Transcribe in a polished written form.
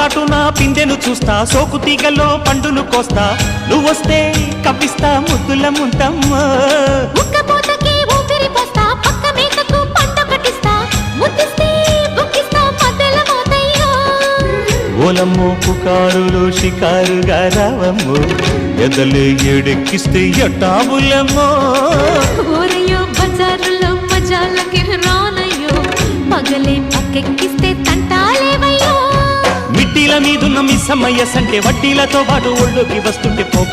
చాటున పిందెను చూస్తా, సోకు తీగల్లో పండును కోస్తా, నువ్వొస్తే కప్పిస్తా ముద్దుల ముంతమ్మ. ఉక్కపోతకి ఊపిరి పోస్తా, పక్క మేకకు పంట కట్టిస్తా, ముద్దిస్తే బుక్కిస్తా మధ్యల మోతయ్యో. ఓలమ్మో పుకారులు షికారుగా రావమ్మో, ఎదలే ఏడెక్కిస్తే ఎట్టాబులమ్మో. ఊరయ్యో బజారులో మజాలకి రానయ్యో, పగలే పక్కెక్కిస్తే తంటాలేవయ్యో. మిట్టిల మీదున్న మిస్సమ్మయ్య సంటే వడ్డీలతో పాటు ఒళ్ళోకి వస్తుంటే పోగ